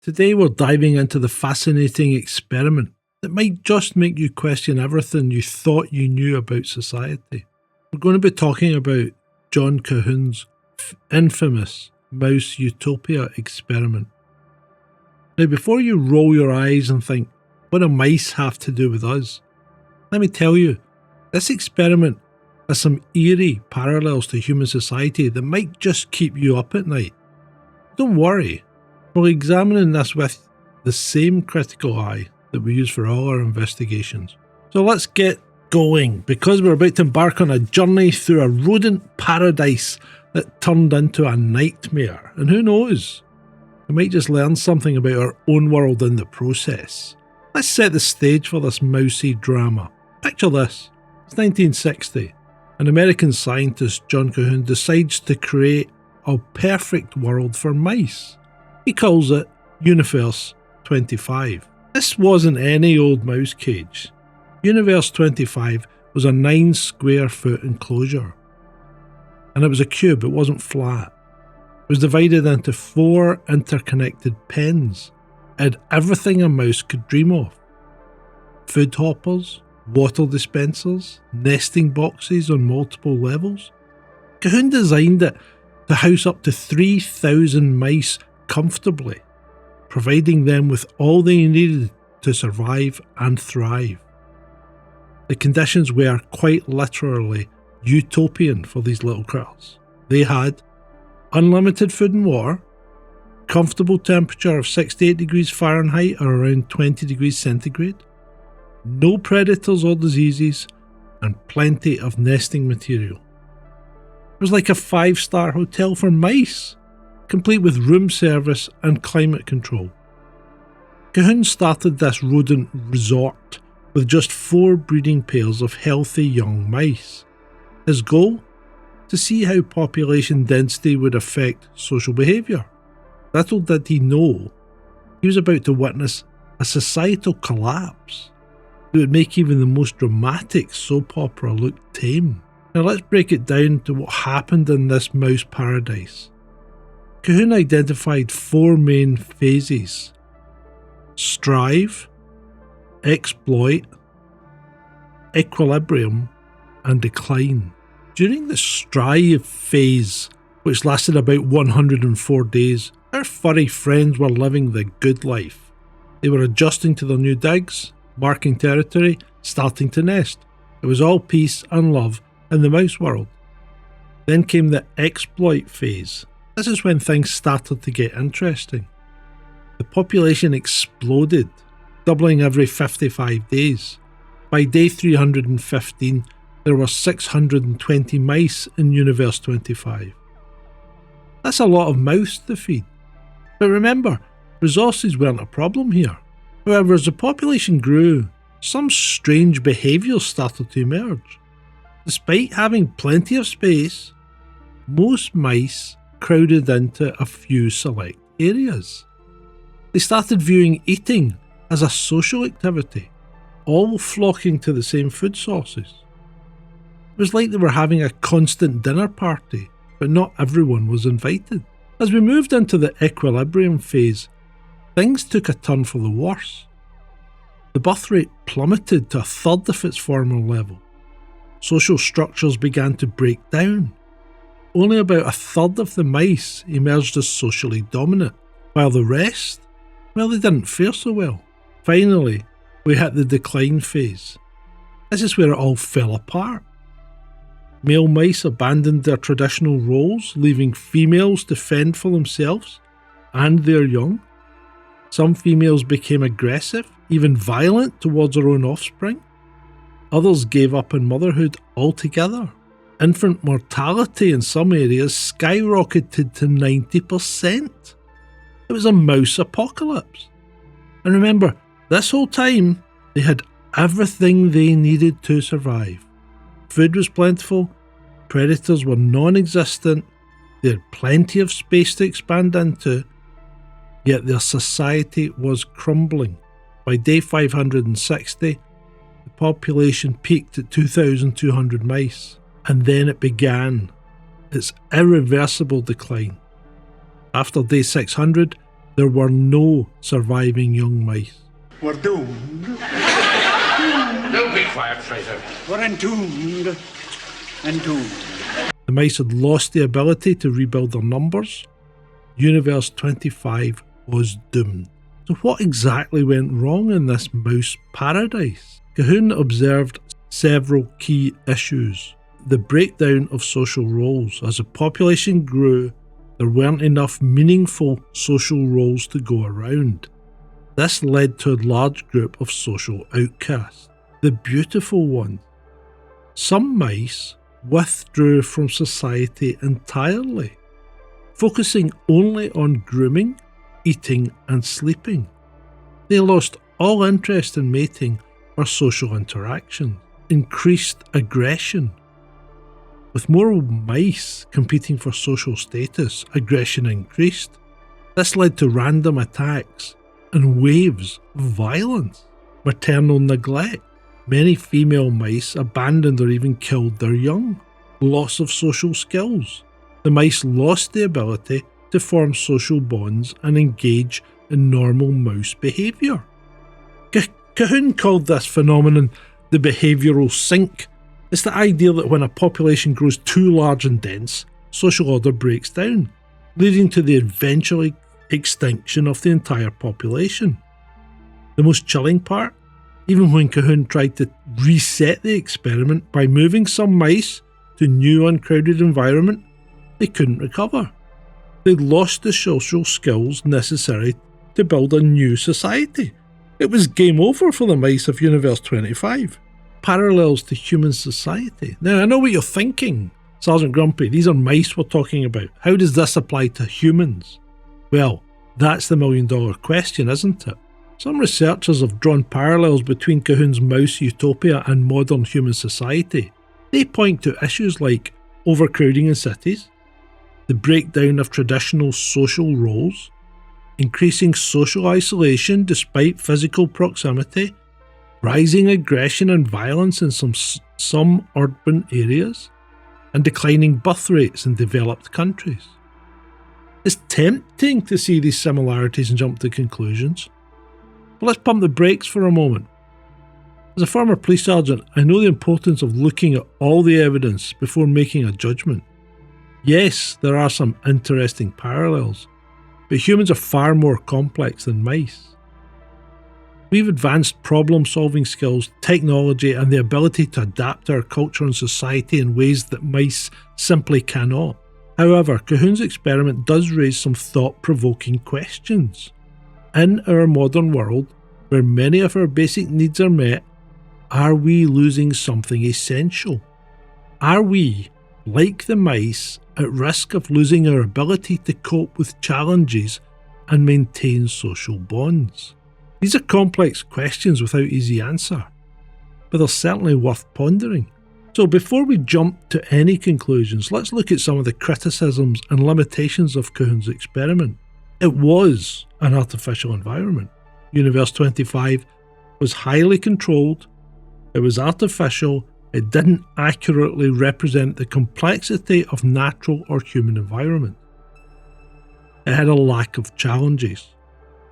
Today we're diving into the fascinating experiment that might just make you question everything you thought you knew about society. We're going to be talking about John Colquhoun's infamous mouse utopia experiment. Now, before you roll your eyes and think, what do mice have to do with us? Let me tell you, this experiment has some eerie parallels to human society that might just keep you up at night. Don't worry, we're examining this with the same critical eye that we use for all our investigations. So let's get going, because we're about to embark on a journey through a rodent paradise that turned into a nightmare. And who knows, we might just learn something about our own world in the process. Let's set the stage for this mousy drama. Picture this. It's 1960. An American scientist, John Colquhoun, decides to create a perfect world for mice. He calls it Universe 25. This wasn't any old mouse cage. Universe 25 was a 9 square foot enclosure. And it was a cube, it wasn't flat. It was divided into 4 interconnected pens. It had everything a mouse could dream of. Food hoppers, water dispensers, nesting boxes on multiple levels. Colquhoun designed it to house up to 3,000 mice comfortably, providing them with all they needed to survive and thrive. The conditions were quite literally utopian for these little critters. They had unlimited food and water, comfortable temperature of 68 degrees Fahrenheit or around 20 degrees centigrade, no predators or diseases, and plenty of nesting material. It was like a 5-star hotel for mice, complete with room service and climate control. Colquhoun started this rodent resort with just 4 breeding pairs of healthy young mice. His goal? To see how population density would affect social behaviour. Little did he know, he was about to witness a societal collapse that would make even the most dramatic soap opera look tame. Now let's break it down to what happened in this mouse paradise. Colquhoun identified 4 main phases: strive, exploit, equilibrium, and decline. During the strive phase, which lasted about 104 days, our furry friends were living the good life. They were adjusting to their new digs, marking territory, starting to nest. It was all peace and love in the mouse world. Then came the exploit phase. This is when things started to get interesting. The population exploded, doubling every 55 days. By day 315, there were 620 mice in Universe 25. That's a lot of mouse to feed. But remember, resources weren't a problem here. However, as the population grew, some strange behaviours started to emerge. Despite having plenty of space, most mice crowded into a few select areas. They started viewing eating as a social activity, all flocking to the same food sources. It was like they were having a constant dinner party, but not everyone was invited. As we moved into the equilibrium phase, things took a turn for the worse. The birth rate plummeted to a third of its former level. Social structures began to break down. Only about a third of the mice emerged as socially dominant, while the rest, well, they didn't fare so well. Finally, we hit the decline phase. This is where it all fell apart. Male mice abandoned their traditional roles, leaving females to fend for themselves and their young. Some females became aggressive, even violent towards their own offspring. Others gave up on motherhood altogether. Infant mortality in some areas skyrocketed to 90%. It was a mouse apocalypse. And remember, this whole time, they had everything they needed to survive. Food was plentiful, predators were non-existent, they had plenty of space to expand into, yet their society was crumbling. By day 560, the population peaked at 2,200 mice, and then it began its irreversible decline. After day 600, there were no surviving young mice. We're doomed. Don't be quiet, Fraser. We're entombed. Entombed. The mice had lost the ability to rebuild their numbers. Universe 25 was doomed. So what exactly went wrong in this mouse paradise? Colquhoun observed several key issues. The breakdown of social roles. As the population grew, there weren't enough meaningful social roles to go around. This led to a large group of social outcasts. The beautiful one. Some mice withdrew from society entirely, focusing only on grooming, eating and sleeping. They lost all interest in mating or social interaction. Increased aggression. With more mice competing for social status, aggression increased. This led to random attacks and waves of violence. Maternal neglect. Many female mice abandoned or even killed their young. Loss of social skills. The mice lost the ability to form social bonds and engage in normal mouse behaviour. Colquhoun called this phenomenon the behavioural sink. It's the idea that when a population grows too large and dense, social order breaks down, leading to the eventual extinction of the entire population. The most chilling part? Even when Colquhoun tried to reset the experiment by moving some mice to a new uncrowded environment, they couldn't recover. They'd lost the social skills necessary to build a new society. It was game over for the mice of Universe 25. Parallels to human society. Now, I know what you're thinking, Sergeant Grumpy. These are mice we're talking about. How does this apply to humans? Well, that's the million-dollar question, isn't it? Some researchers have drawn parallels between Colquhoun's mouse utopia and modern human society. They point to issues like overcrowding in cities, the breakdown of traditional social roles, increasing social isolation despite physical proximity, rising aggression and violence in some urban areas, and declining birth rates in developed countries. It's tempting to see these similarities and jump to conclusions. But let's pump the brakes for a moment. As a former police sergeant, I know the importance of looking at all the evidence before making a judgment. Yes, there are some interesting parallels, but humans are far more complex than mice. We've advanced problem-solving skills, technology, and the ability to adapt our culture and society in ways that mice simply cannot. However, Colquhoun's experiment does raise some thought-provoking questions. In our modern world, where many of our basic needs are met, are we losing something essential? Are we, like the mice, at risk of losing our ability to cope with challenges and maintain social bonds? These are complex questions without easy answer, but they're certainly worth pondering. So before we jump to any conclusions, let's look at some of the criticisms and limitations of Colquhoun's experiment. It was an artificial environment. Universe 25 was highly controlled, it was artificial, it didn't accurately represent the complexity of natural or human environment. It had a lack of challenges.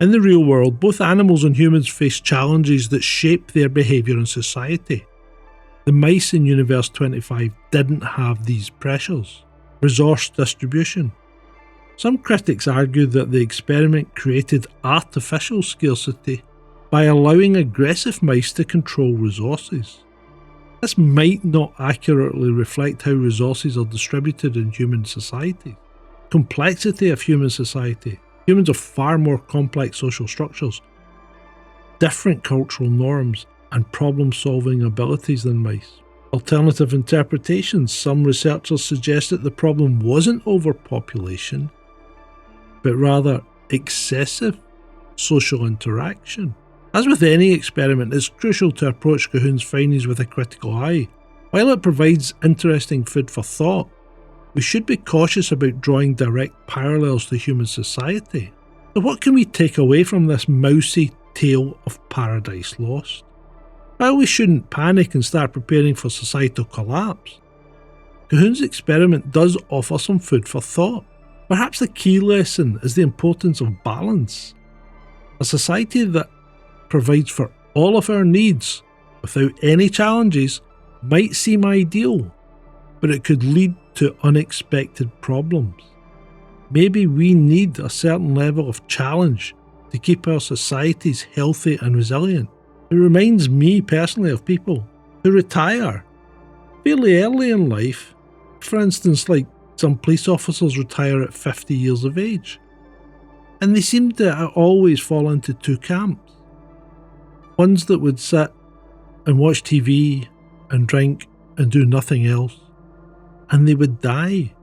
In the real world, both animals and humans face challenges that shape their behaviour in society. The mice in Universe 25 didn't have these pressures. Resource distribution. Some critics argue that the experiment created artificial scarcity by allowing aggressive mice to control resources. This might not accurately reflect how resources are distributed in human society. Complexity of human society. Humans are far more complex social structures, different cultural norms, and problem-solving abilities than mice. Alternative interpretations. Some researchers suggest that the problem wasn't overpopulation, but rather excessive social interaction. As with any experiment, it's crucial to approach Colquhoun's findings with a critical eye. While it provides interesting food for thought, we should be cautious about drawing direct parallels to human society. So what can we take away from this mousy tale of Paradise Lost? While we shouldn't panic and start preparing for societal collapse, Colquhoun's experiment does offer some food for thought. Perhaps the key lesson is the importance of balance. A society that provides for all of our needs without any challenges might seem ideal, but it could lead to unexpected problems. Maybe we need a certain level of challenge to keep our societies healthy and resilient. It reminds me personally of people who retire fairly early in life. For instance, like some police officers retire at 50 years of age. And they seem to always fall into two camps. Ones that would sit and watch TV and drink and do nothing else. And they would die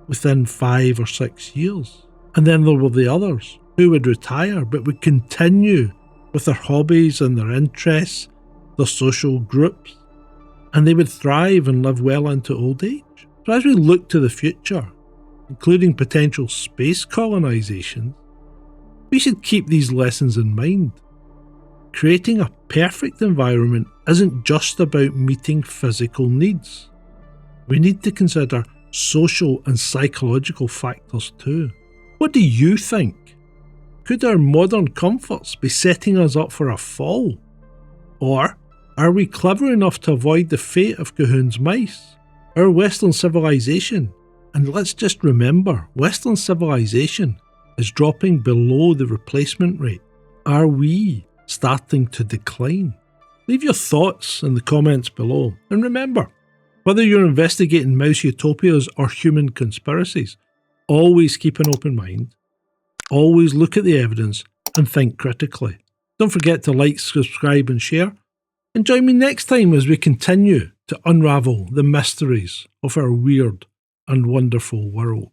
within 5 or 6 years. And then there were the others who would retire but would continue with their hobbies and their interests, their social groups, and they would thrive and live well into old age. So as we look to the future, including potential space colonisation, we should keep these lessons in mind. Creating a perfect environment isn't just about meeting physical needs. We need to consider social and psychological factors too. What do you think? Could our modern comforts be setting us up for a fall? Or are we clever enough to avoid the fate of Cahoon's mice? Our Western civilization, and let's just remember, Western civilization is dropping below the replacement rate. Are we starting to decline? Leave your thoughts in the comments below. And remember, whether you're investigating mouse utopias or human conspiracies, always keep an open mind, always look at the evidence and think critically. Don't forget to like, subscribe and share. And join me next time as we continue to unravel the mysteries of our weird and wonderful world.